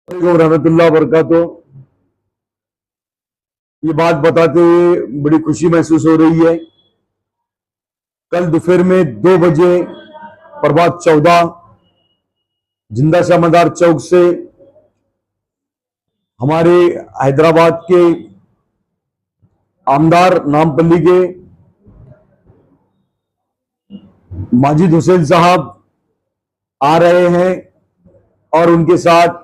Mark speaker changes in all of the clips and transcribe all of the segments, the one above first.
Speaker 1: रहमतुल्लाह बरकातो। ये बात बताते हुए बड़ी खुशी महसूस हो रही है। कल दोपहर में 2 बजे प्रभात 14 जिंदा शाह मदार चौक से हमारे हैदराबाद के आमदार नामपल्ली के माजिद हुसैन साहब आ रहे हैं और उनके साथ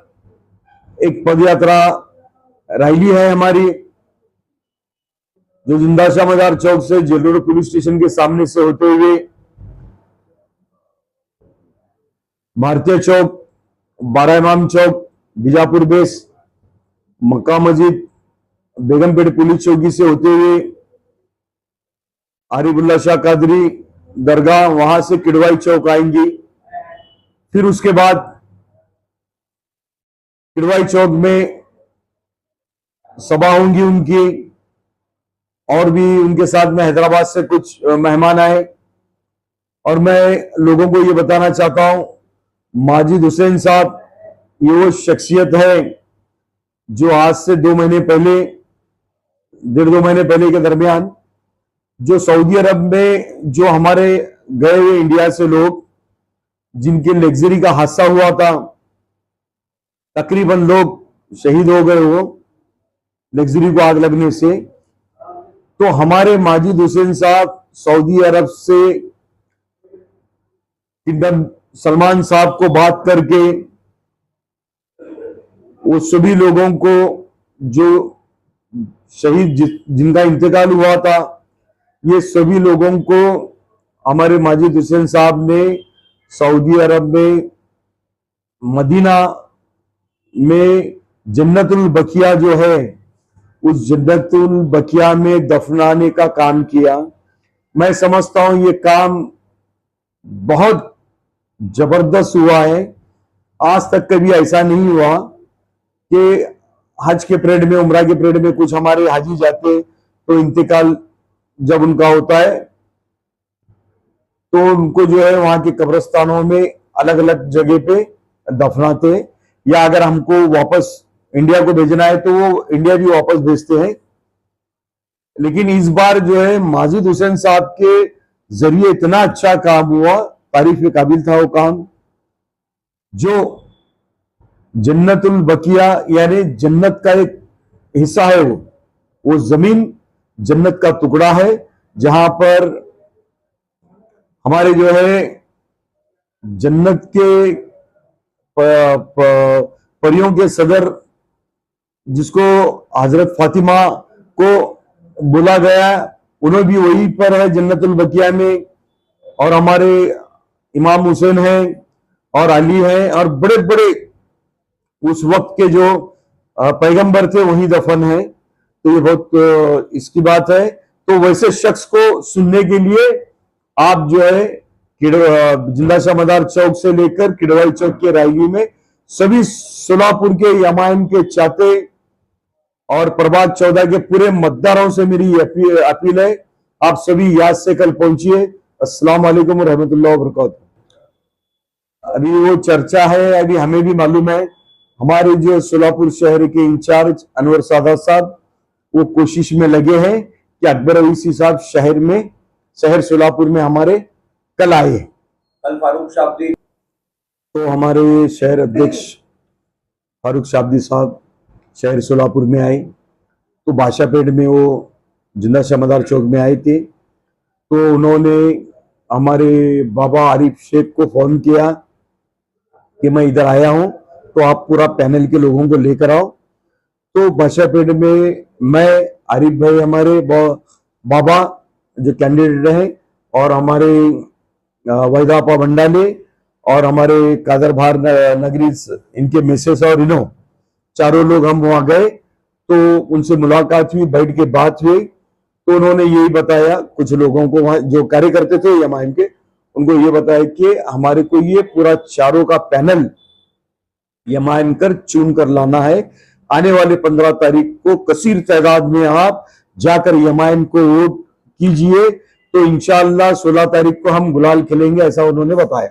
Speaker 1: एक पदयात्रा रैली है हमारी, जो जिंदा शाह मदार चौक से जेल रोड पुलिस स्टेशन के सामने से होते हुए भारतीय चौक, बारा इमाम चौक, बीजापुर बेस, मक्का मस्जिद, बेगमपेट पुलिस चौकी से होते हुए आरिफुल्लाह शाह कादरी दरगाह, वहां से किडवाई चौक आएंगी। फिर उसके बाद किडवाई चौक में सभा होंगी उनकी, और भी उनके साथ में हैदराबाद से कुछ मेहमान आए। और मैं लोगों को ये बताना चाहता हूं, माजिद हुसैन साहब ये वो शख्सियत है जो आज से 2 महीने पहले, 1.5-2 महीने पहले के दरमियान जो सऊदी अरब में जो हमारे गए हुए इंडिया से लोग जिनके लग्जरी का हादसा हुआ था, तकरीबन लोग शहीद हो गए वो लग्जरी को आग लगने से, तो हमारे माजिद हुसैन साहब सऊदी अरब से किंगडम सलमान साहब को बात करके वो सभी लोगों को जो शहीद जिनका इंतकाल हुआ था, ये सभी लोगों को हमारे माजिद हुसैन साहब ने सऊदी अरब में मदीना में जन्नतुल बकिया जो है, उस जन्नतुल बकिया में दफनाने का काम किया। मैं समझता हूं ये काम बहुत जबरदस्त हुआ है। आज तक कभी ऐसा नहीं हुआ कि हज के परेड में, उम्रा के परेड में कुछ हमारे हाजी जाते तो इंतकाल जब उनका होता है तो उनको जो है वहां के कब्रिस्तानों में अलग अलग जगह पे दफनाते, या अगर हमको वापस इंडिया को भेजना है तो वो इंडिया भी वापस भेजते हैं। लेकिन इस बार जो है माजिद हुसैन साहब के जरिए इतना अच्छा काम हुआ, तारीफ के काबिल था वो काम। जो जन्नतुल बकिया यानी जन्नत का एक हिस्सा है, वो जमीन जन्नत का टुकड़ा है, जहां पर हमारे जो है जन्नत के परियों के सदर जिसको हजरत फातिमा को बोला गया, उन्हें भी वहीं पर है जन्नतुल बकिया में। और हमारे इमाम हुसैन हैं और अली हैं और बड़े बड़े उस वक्त के जो पैगंबर थे वही दफन है। तो ये बहुत इसकी बात है। तो वैसे शख्स को सुनने के लिए आप जो है जिंदा शाह मदार चौक से लेकर किडवाई चौक के रैली में सभी सोलापुर के यमाइन के चाहते और प्रभात 14 के पूरे मतदारों से मेरी अपील है, आप सभी याद से कल पहुंचिए। अस्सलाम वालेकुम व रहमतुल्लाहि व बरकातहू। अभी वो चर्चा है, अभी हमें भी मालूम है, हमारे जो सोलापुर शहर के इंचार्ज अनवर सादात साहब वो कोशिश में लगे हैं कि अकबर अवीसी साहब शहर सोलापुर में हमारे कल आए।
Speaker 2: कल फारूक शाब्दी
Speaker 1: तो हमारे शहर अध्यक्ष फारूक शाब्दी साहब शहर सोलापुर में आए, तो बादशाहपेट में वो जिंदा शाह मदार चौक में आए थे। तो उन्होंने हमारे बाबा आरिफ शेख को फोन किया कि मैं इधर आया हूं, तो आप पूरा पैनल के लोगों को लेकर आओ। तो बादशाहपेट में मैं, आरिफ भाई हमारे बाबा जो कैंडिडेट हैं, और हमारे वैदापा भंडाले और हमारे कादर भार नगरी इनके मिसेस और इनो चारों लोग हम वहां गए। तो उनसे मुलाकात हुई, बैठ के बात हुई। तो उन्होंने यही बताया कुछ लोगों को, वहां जो कार्यकर्ते थे यमाइन के, उनको ये बताया कि हमारे को ये पूरा चारों का पैनल यमाइन कर चुन कर लाना है। आने वाले 15 तारीख को कसीर तादाद में आप जाकर यमाइन को वोट कीजिए, तो इंशाअल्लाह 16 तारीख को हम गुलाल खेलेंगे, ऐसा उन्होंने बताया।